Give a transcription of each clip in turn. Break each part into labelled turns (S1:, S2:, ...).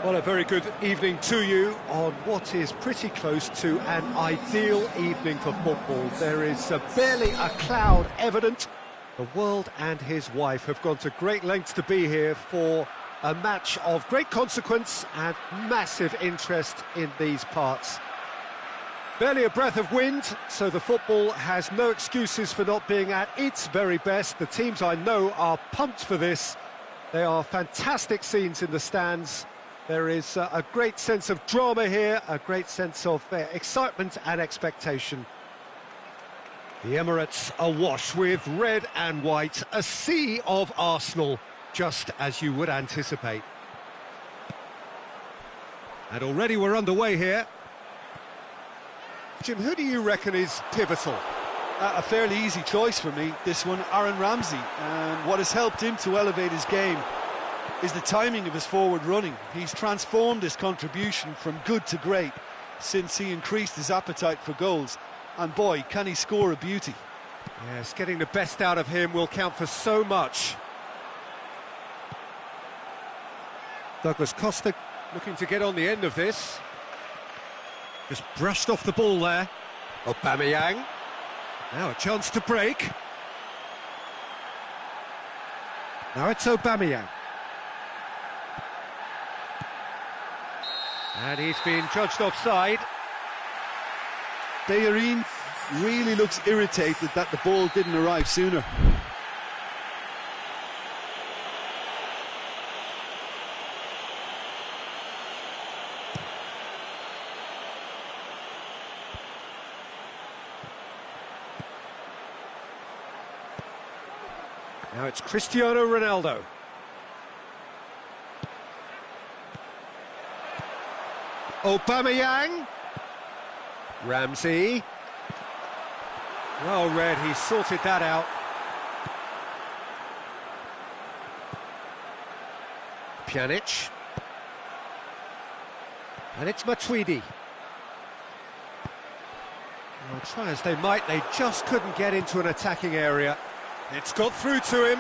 S1: Well, a very good evening to you on what is pretty close to an ideal evening for football. There is barely a cloud evident. The world and his wife have gone to great lengths to be here for a match of great consequence and massive interest in these parts. Barely a breath of wind, so the football has no excuses for not being at its very best. The teams I know are pumped for this. They are fantastic scenes in the stands. There is a great sense of drama here, a great sense of excitement and expectation. The Emirates awash with red and white, a sea of Arsenal, just as you would anticipate. And already we're underway here. Jim, who do you reckon is pivotal?
S2: A fairly easy choice for me, this one, Aaron Ramsey. And what has helped him to elevate his game is the timing of his forward running. He's transformed his contribution from good to great since he increased his appetite for goals. And boy, can he score a beauty.
S1: Yes, getting the best out of him will count for so much. Douglas Costa looking to get on the end of this. Just brushed off the ball there. Aubameyang. Now a chance to break. Now it's Aubameyang. And he's been judged offside.
S2: Bellerin really looks irritated that the ball didn't arrive sooner.
S1: Now it's Cristiano Ronaldo. Aubameyang. Ramsey. Well read, he sorted that out. Pjanic. And it's Matuidi. Well, try as they might, they just couldn't get into an attacking area. It's got through to him.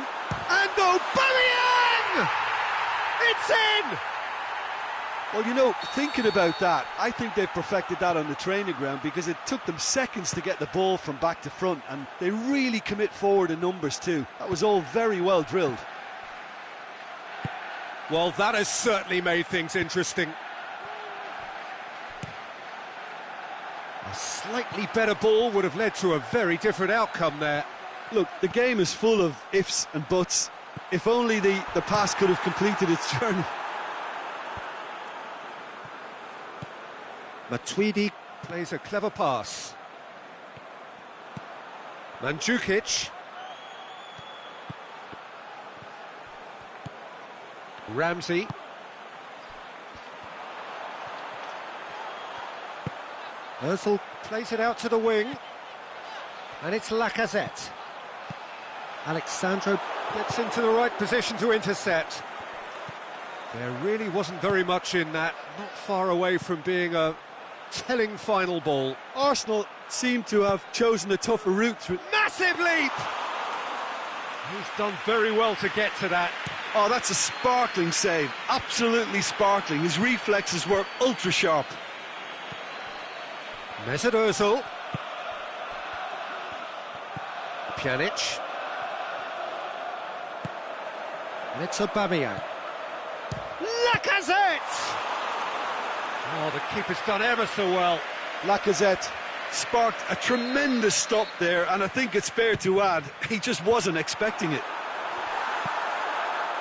S1: And Aubameyang! It's in!
S2: Well, you know, thinking about that, I think they've perfected that on the training ground because it took them seconds to get the ball from back to front, and they really commit forward in numbers too. That was all very well drilled.
S1: Well, that has certainly made things interesting. A slightly better ball would have led to a very different outcome there.
S2: Look, the game is full of ifs and buts. If only the pass could have completed its journey.
S1: Matuidi plays a clever pass. Mandzukic. Ramsey. Ozil plays it out to the wing. And it's Lacazette. Alexandro gets into the right position to intercept. There really wasn't very much in that, not far away from being a telling final ball.
S2: Arsenal seem to have chosen a tougher route through.
S1: Massive leap! He's done very well to get to that.
S2: Oh, that's a sparkling save, absolutely sparkling. His reflexes were ultra sharp.
S1: Mesut Ozil. Pjanic. And it's Aubameyang. Lacazette! Oh, the keeper's done ever so well.
S2: Lacazette sparked a tremendous stop there, and I think it's fair to add, he just wasn't expecting it.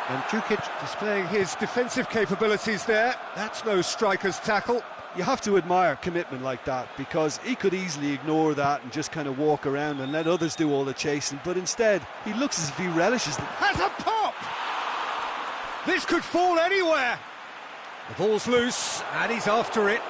S1: And Mandzukic displaying his defensive capabilities there. That's no striker's tackle.
S2: You have to admire commitment like that, because he could easily ignore that and just kind of walk around and let others do all the chasing, but instead, he looks as if he relishes it.
S1: Has a pop! This could fall anywhere! The ball's loose, and he's after it.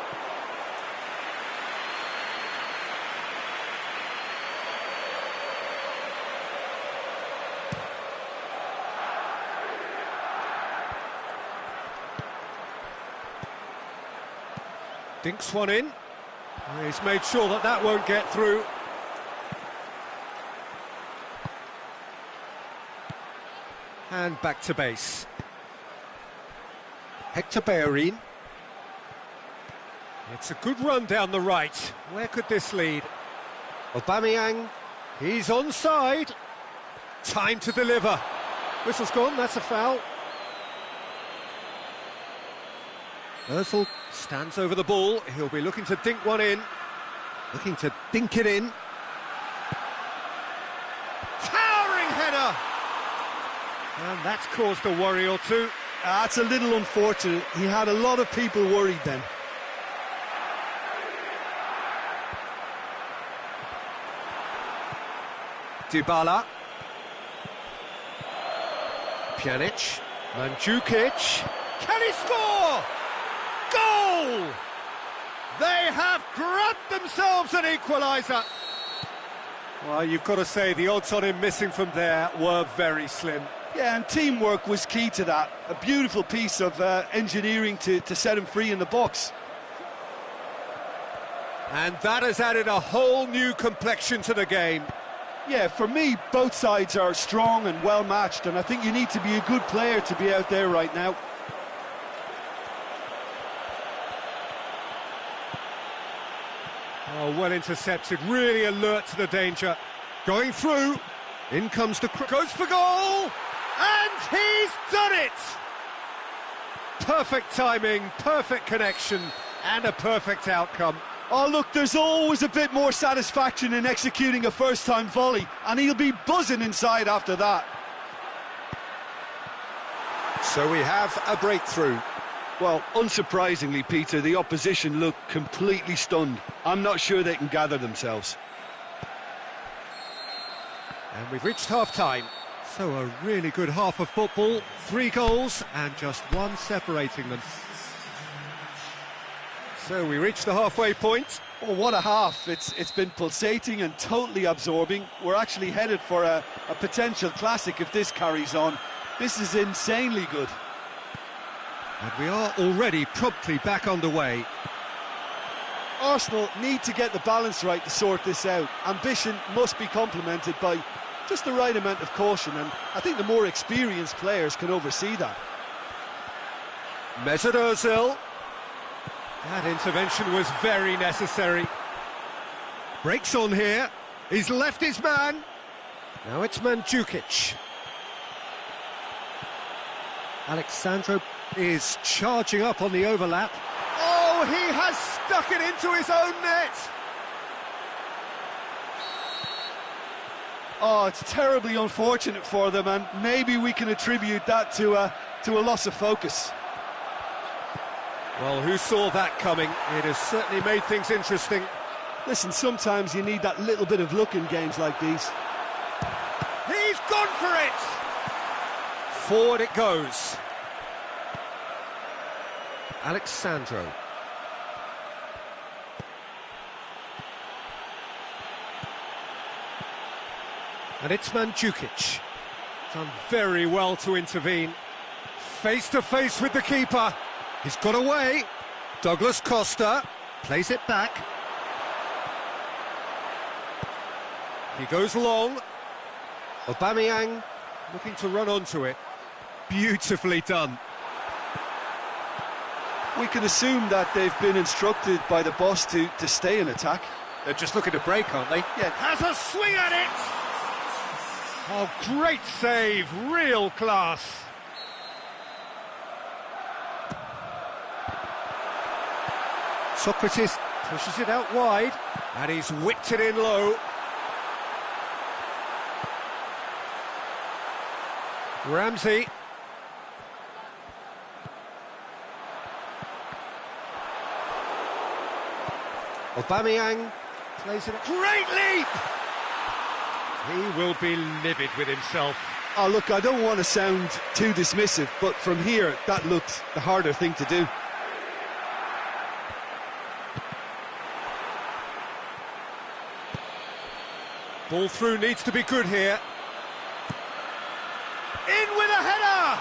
S1: Dinks one in. He's made sure that that won't get through. And back to base. Hector Bellerin. It's a good run down the right. Where could this lead? Aubameyang, he's onside. Time to deliver. Whistle's gone, that's a foul. Ozil stands over the ball. He'll be looking to dink one in. Looking to dink it in. Towering header! And that's caused a worry or two.
S2: That's a little unfortunate. He had a lot of people worried then.
S1: Dybala. Pjanic. Mandzukic. Can he score? Goal! They have grabbed themselves an equaliser. Well, you've got to say the odds on him missing from there were very slim.
S2: Yeah, and teamwork was key to that. A beautiful piece of engineering to set him free in the box.
S1: And that has added a whole new complexion to the game.
S2: Yeah, for me, both sides are strong and well matched, and I think you need to be a good player to be out there right now.
S1: Oh, well intercepted, really alert to the danger. Going through, in comes the... goes for goal! And he's done it! Perfect timing, perfect connection, and a perfect outcome.
S2: Oh, look, there's always a bit more satisfaction in executing a first-time volley, and he'll be buzzing inside after that.
S1: So we have a breakthrough.
S2: Well, unsurprisingly, Peter, the opposition look completely stunned. I'm not sure they can gather themselves.
S1: And we've reached half-time. So a really good half of football, 3 goals and just one separating them. So we reach the halfway point.
S2: Oh, what a half. It's been pulsating and totally absorbing. We're actually headed for a potential classic if this carries on. This is insanely good.
S1: And we are already promptly back underway.
S2: Arsenal need to get the balance right to sort this out. Ambition must be complemented by just the right amount of caution, and I think the more experienced players can oversee that.
S1: Mesut Ozil. That intervention was very necessary. Breaks on here. He's left his man. Now it's Mandzukic. Alexandro is charging up on the overlap. Oh, he has stuck it into his own net.
S2: Oh, it's terribly unfortunate for them, and maybe we can attribute that to a loss of focus.
S1: Well, who saw that coming? It has certainly made things interesting.
S2: Listen, sometimes you need that little bit of luck in games like these.
S1: He's gone for it! Forward it goes. Alexandro. And it's Mandzukic. Done very well to intervene. Face to face with the keeper. He's got away. Douglas Costa plays it back. He goes long. Aubameyang looking to run onto it. Beautifully done.
S2: We can assume that they've been instructed by the boss to stay in attack.
S1: They're just looking to break, aren't they? Yeah. Has a swing at it! Oh, great save, real class. Socrates pushes it out wide, and he's whipped it in low. Ramsey. Aubameyang plays it. Great leap! He will be livid with himself.
S2: Oh, look, I don't want to sound too dismissive, but from here, that looked the harder thing to do.
S1: Ball through needs to be good here. In with a header!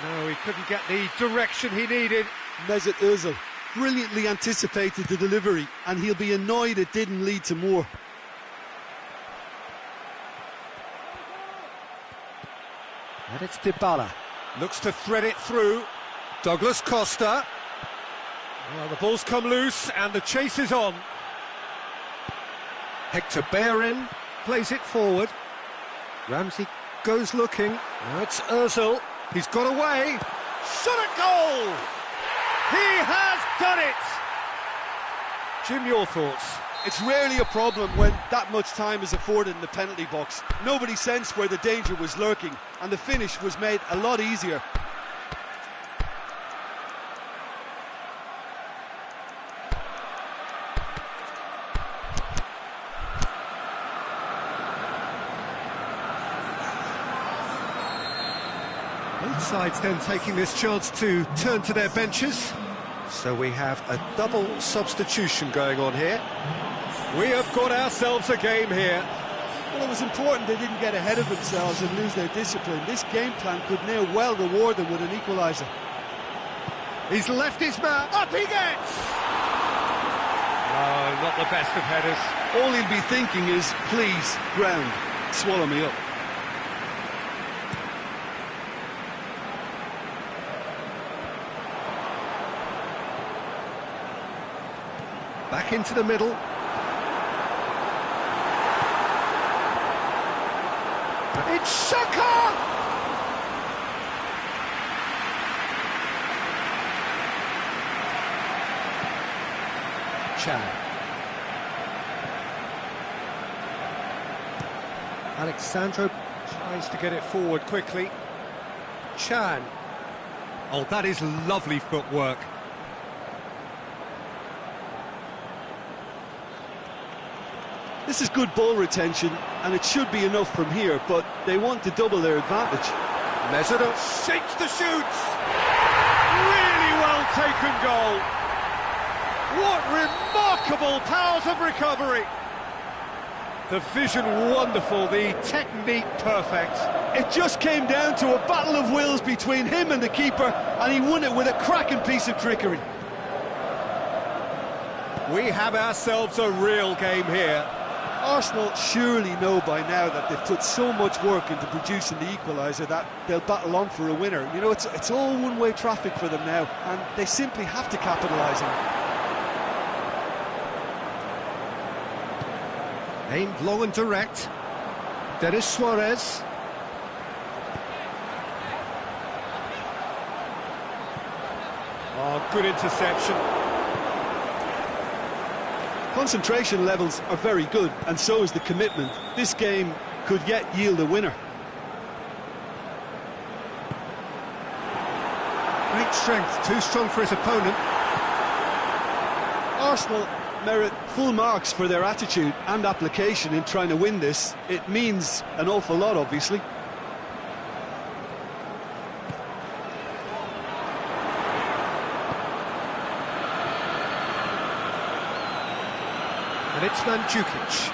S1: No, he couldn't get the direction he needed.
S2: Mesut Ozil brilliantly anticipated the delivery, and he'll be annoyed it didn't lead to more.
S1: And it's Dybala. Looks to thread it through. Douglas Costa. Well, the ball's come loose and the chase is on. Hector Bellerin plays it forward. Ramsey goes looking. That's Ozil. He's got away. Shot at goal! He has done it! Jim, your thoughts?
S2: It's rarely a problem when that much time is afforded in the penalty box. Nobody sensed where the danger was lurking, and the finish was made a lot easier.
S1: Both sides then taking this chance to turn to their benches. So we have a double substitution going on here. We have got ourselves a game here.
S2: Well, it was important they didn't get ahead of themselves and lose their discipline. This game plan could now well reward them with an equaliser.
S1: He's left his man. Up he gets! Oh, not the best of headers.
S2: All he'll be thinking is, please, ground, swallow me up.
S1: Back into the middle. It's Shaka! Chan. Alexandro tries to get it forward quickly. Chan. Oh, that is lovely footwork.
S2: This is good ball retention, and it should be enough from here, but they want to double their advantage.
S1: Mesut shakes the shoots. Really well taken goal. What remarkable powers of recovery. The vision wonderful, the technique perfect.
S2: It just came down to a battle of wills between him and the keeper, and he won it with a cracking piece of trickery.
S1: We have ourselves a real game here.
S2: Arsenal surely know by now that they've put so much work into producing the equaliser that they'll battle on for a winner. You know, it's all one-way traffic for them now, and they simply have to capitalise on it.
S1: Aimed long and direct. Denis Suarez. Oh, good interception.
S2: Concentration levels are very good, and so is the commitment. This game could yet yield a winner.
S1: Great strength, too strong for his opponent.
S2: Arsenal merit full marks for their attitude and application in trying to win this. It means an awful lot, obviously.
S1: And it's Mandzukic.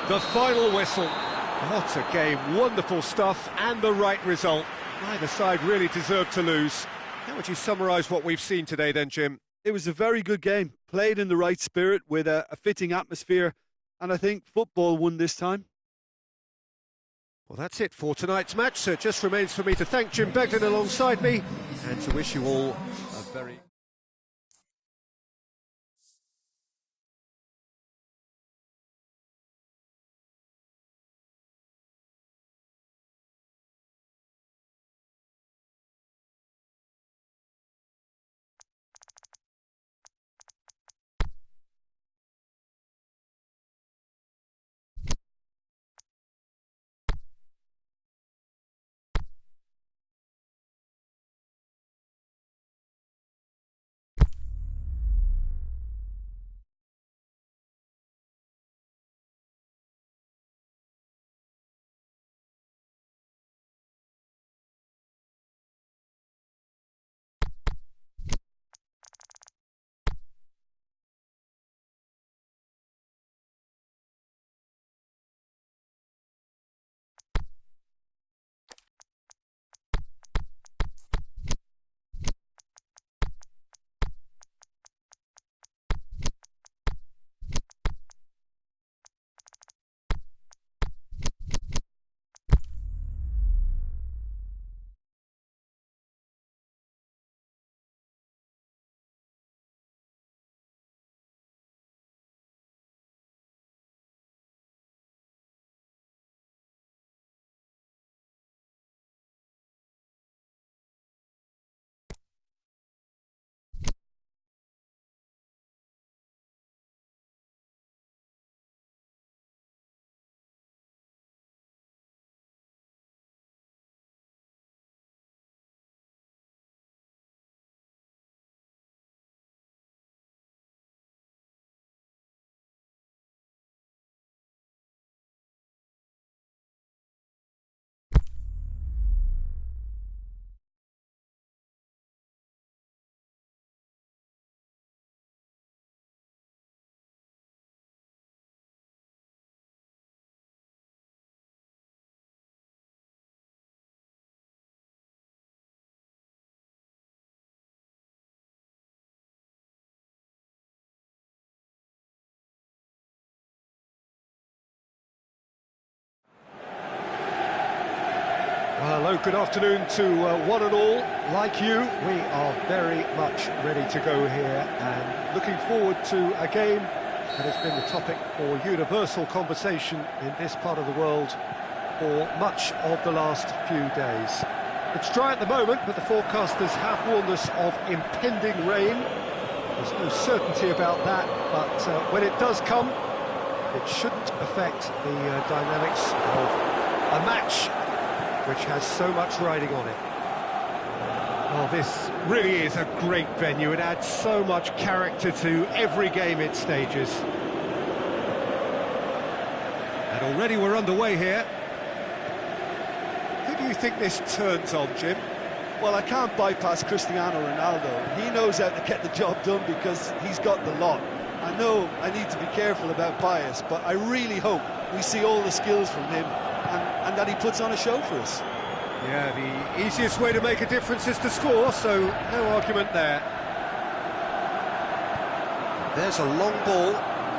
S1: The final whistle. What a game, wonderful stuff, and the right result. Neither side really deserved to lose. How would you summarise what we've seen today then, Jim?
S2: It was a very good game, played in the right spirit with a fitting atmosphere, and I think football won this time.
S1: Well, that's it for tonight's match, so it just remains for me to thank Jim Beglin alongside me and to wish you all a very... Hello, good afternoon to one and all. Like you, we are very much ready to go here and looking forward to a game that has been the topic for universal conversation in this part of the world for much of the last few days. It's dry at the moment, but the forecasters have warned us of impending rain. There's no certainty about that, but when it does come, it shouldn't affect the dynamics of a match which has so much riding on it. Oh, this really is a great venue. It adds so much character to every game it stages. And already we're underway here. Who do you think this turns on, Jim?
S2: Well, I can't bypass Cristiano Ronaldo. He knows how to get the job done because he's got the lot. I know I need to be careful about bias, but I really hope we see all the skills from him and that he puts on a show for us.
S1: Yeah, the easiest way to make a difference is to score, so no argument there. There's a long ball.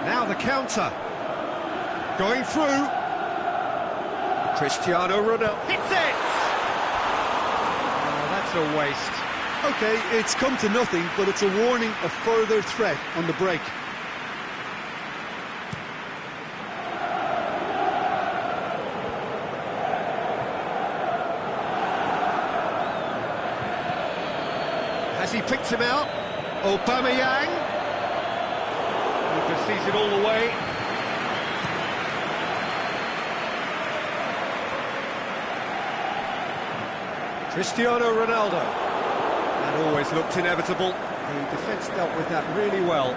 S1: Now the counter. Going through. Cristiano Ronaldo hits it! Oh, that's a waste.
S2: OK, it's come to nothing, but it's a warning of further threat on the break.
S1: Has he picked him out? bbahngjh. He just sees it all the way. Cristiano Ronaldo. That always looked inevitable. The defence dealt with that really well.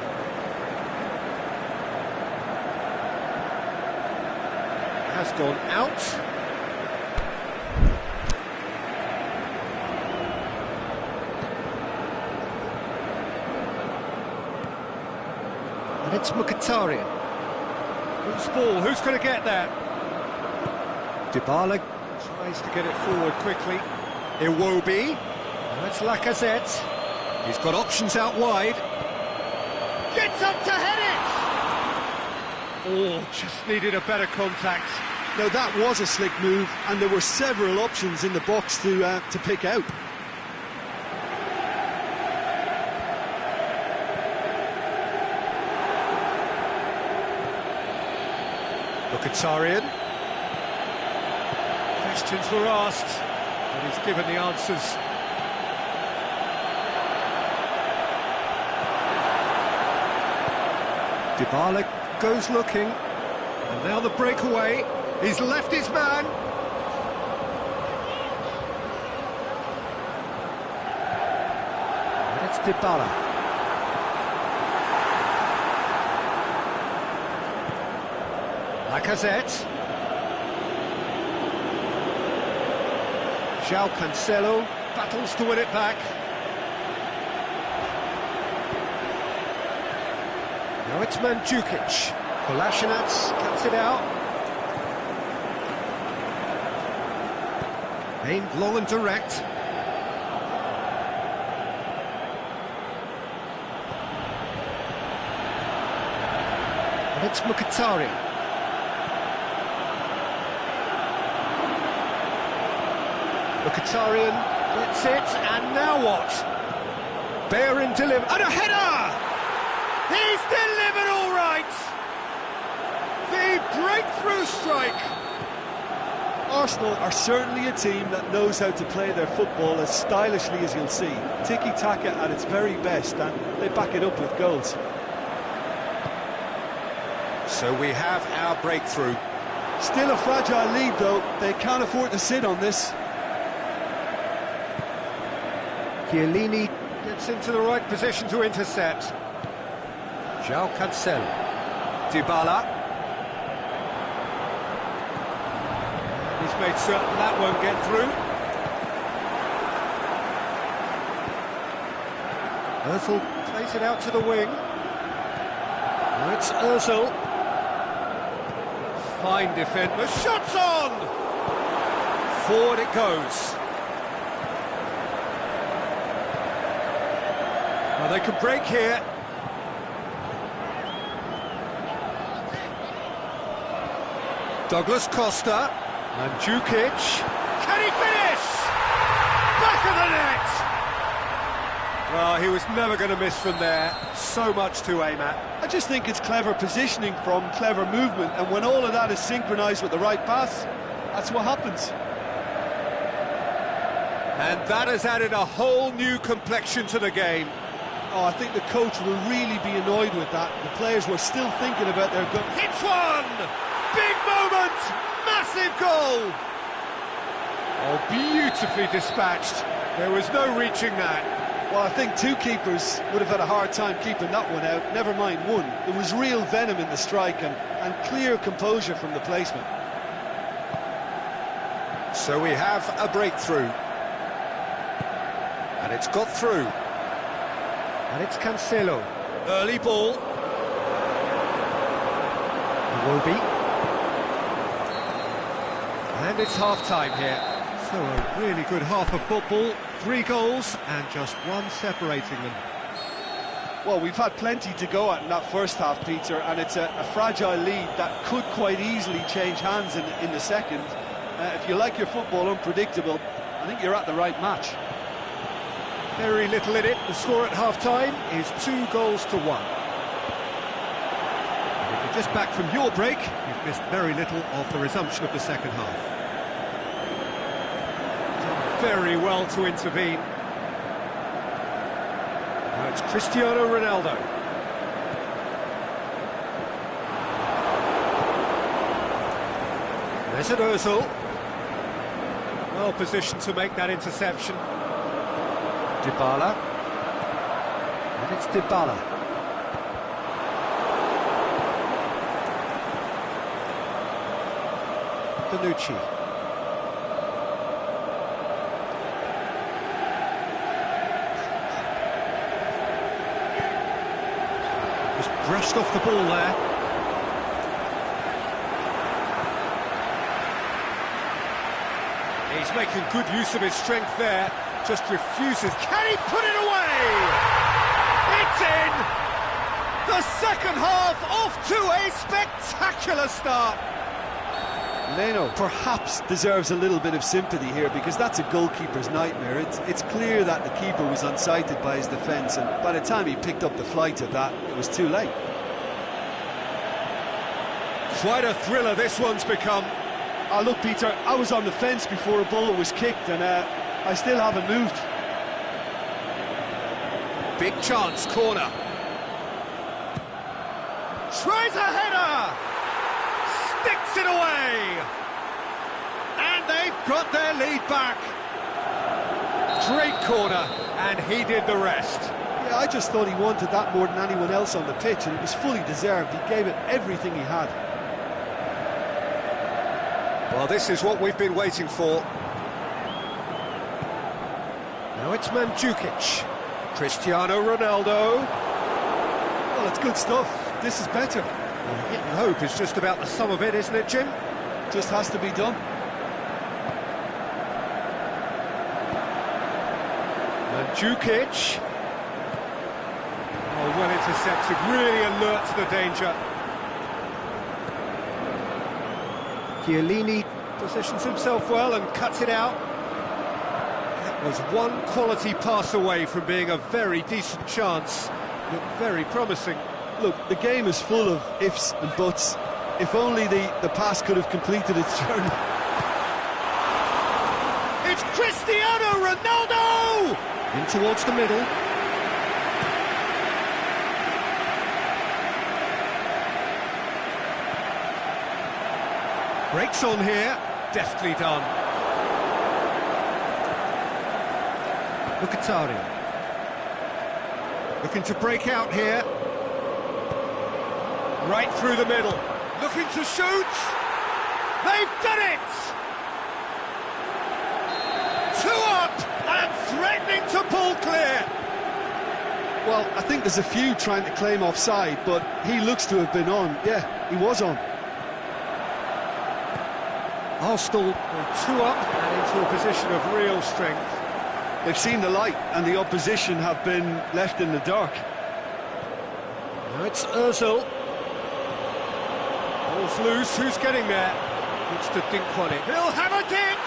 S1: Has gone out. And it's Mkhitaryan. Who's ball? Who's going to get that? Dybala tries to get it forward quickly. Iwobi. That's Lacazette. He's got options out wide. Gets up to head it! Oh, just needed a better contact.
S2: Now that was a slick move, and there were several options in the box to pick out.
S1: Mkhitaryan. Questions were asked, and he's given the answers. Dybala goes looking, and now the breakaway. He's left his man. And it's Dybala. Lacazette. João Cancelo battles to win it back. Now it's Mandzukic. Kolasinac cuts it out. Aimed long and direct. And it's Mkhitaryan. Mkhitaryan gets it, and now what? Bellerin deliver, and a header! He's delivered all right! The breakthrough strike!
S2: Arsenal are certainly a team that knows how to play their football as stylishly as you'll see. Tiki-taka at its very best, and they back it up with goals.
S1: So we have our breakthrough.
S2: Still a fragile lead, though. They can't afford to sit on this.
S1: Chiellini gets into the right position to intercept. João Cancelo. Dybala. He's made certain that won't get through. Ozil plays it out to the wing. Now it's Ozil. Fine defend. The shot's on! Forward it goes. Well, they can break here. Douglas Costa. Mandzukic. Can he finish? Back of the net! Well, he was never going to miss from there. So much to aim at.
S2: I just think it's clever positioning from clever movement, and when all of that is synchronised with the right pass, that's what happens.
S1: And that has added a whole new complexion to the game.
S2: Oh, I think the coach will really be annoyed with that. The players were still thinking about their goal.
S1: Hits one! Big moment! Massive goal! Oh, beautifully dispatched. There was no reaching that.
S2: Well, I think two keepers would have had a hard time keeping that one out, never mind one. There was real venom in the strike and clear composure from the placement.
S1: So we have a breakthrough. And it's got through. And it's Cancelo. Early ball. Iwobi. And it's half-time here. So a really good half of football. 3 goals and just one separating them.
S2: Well, we've had plenty to go at in that first half, Peter, and it's a fragile lead that could quite easily change hands in the second. If you like your football unpredictable, I think you're at the right match.
S1: Very little in it. The score at half-time is 2 goals to 1. If you're just back from your break, you've missed very little of the resumption of the second half. Very well to intervene. Now it's Cristiano Ronaldo. Mesut Ozil. Well positioned to make that interception. Dybala. And it's Dybala. Bonucci. Brushed off the ball there. He's making good use of his strength there. Just refuses. Can he put it away? It's in! The second half off to a spectacular start.
S2: Leno perhaps deserves a little bit of sympathy here because that's a goalkeeper's nightmare. It's clear that the keeper was unsighted by his defence, and by the time he picked up the flight of that, it was too late.
S1: Quite a thriller this one's become.
S2: Oh, look, Peter, I was on the fence before a ball was kicked, and I still haven't moved.
S1: Big chance, corner. Tries a header! Sticks it away! And they've got their lead back. Great corner, and he did the rest.
S2: Yeah, I just thought he wanted that more than anyone else on the pitch, and it was fully deserved. He gave it everything he had.
S1: Well, this is what we've been waiting for. Now it's Mandzukic. Cristiano Ronaldo.
S2: Well, it's good stuff. This is better.
S1: Well, hit and hope is just about the sum of it, isn't it, Jim?
S2: Just has to be done.
S1: Mandzukic. Oh, well intercepted, really alert to the danger. Chiellini positions himself well and cuts it out. That was one quality pass away from being a very decent chance. Looked very promising.
S2: Look, the game is full of ifs and buts. If only the pass could have completed its journey.
S1: It's Cristiano Ronaldo! In towards the middle. Breaks on here, deftly done. Mkhitaryan. Looking to break out here. Right through the middle. Looking to shoot. They've done it! 2 up and threatening to pull clear.
S2: Well, I think there's a few trying to claim offside, but he looks to have been on. Yeah, he was on.
S1: Arsenal were 2 up and into a position of real strength.
S2: They've seen the light and the opposition have been left in the dark.
S1: Now it's Ozil. Ball's loose, who's getting there? Looks to dink on it. He'll have a dink!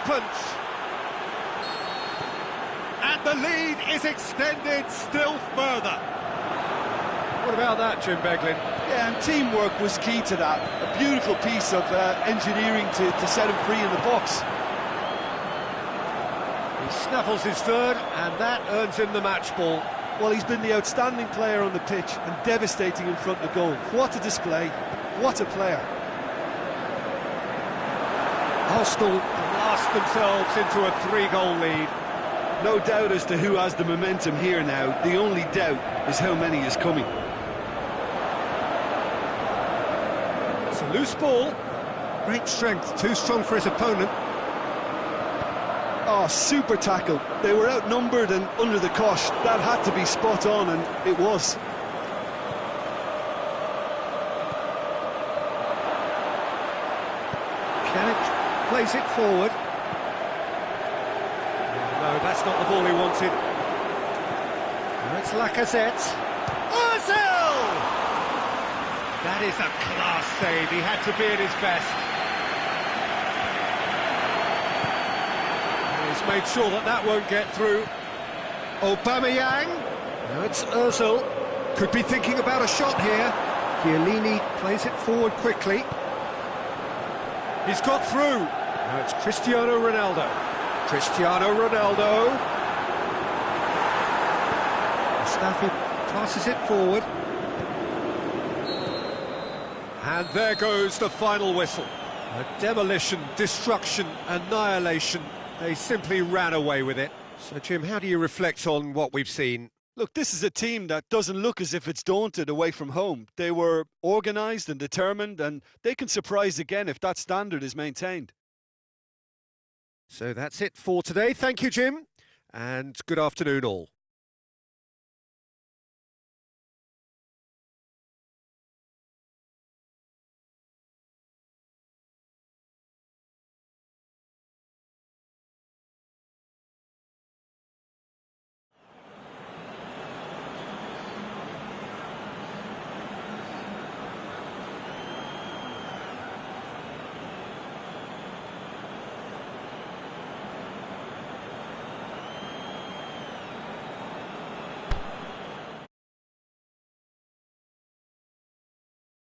S1: opens. And the lead is extended still further. What about that, Jim Beglin?
S2: Yeah, and teamwork was key to that. A beautiful piece of engineering to set him free in the box.
S1: He snaffles his third, and that earns him the match ball.
S2: Well, he's been the outstanding player on the pitch and devastating in front of goal. What a display, what a player.
S1: Arsenal blast themselves into a 3-goal lead.
S2: No doubt as to who has the momentum here now. The only doubt is how many is coming.
S1: It's a loose ball. Great strength, too strong for his opponent.
S2: Oh, super tackle. They were outnumbered and under the cosh. That had to be spot on, and it was.
S1: Pjanic plays it forward. No, that's not the ball he wanted. No, it's Lacazette. Ozil! That is a class save. He had to be at his best. He's made sure that that won't get through. Aubameyang. No, it's Ozil. Could be thinking about a shot here. Chiellini plays it forward quickly. He's got through. Now it's Cristiano Ronaldo. Cristiano Ronaldo. Mustafi passes it forward. And there goes the final whistle. A demolition, destruction, annihilation. They simply ran away with it. So, Jim, how do you reflect on what we've seen?
S2: Look, this is a team that doesn't look as if it's daunted away from home. They were organised and determined, and they can surprise again if that standard is maintained.
S1: So that's it for today. Thank you, Jim, and good afternoon all.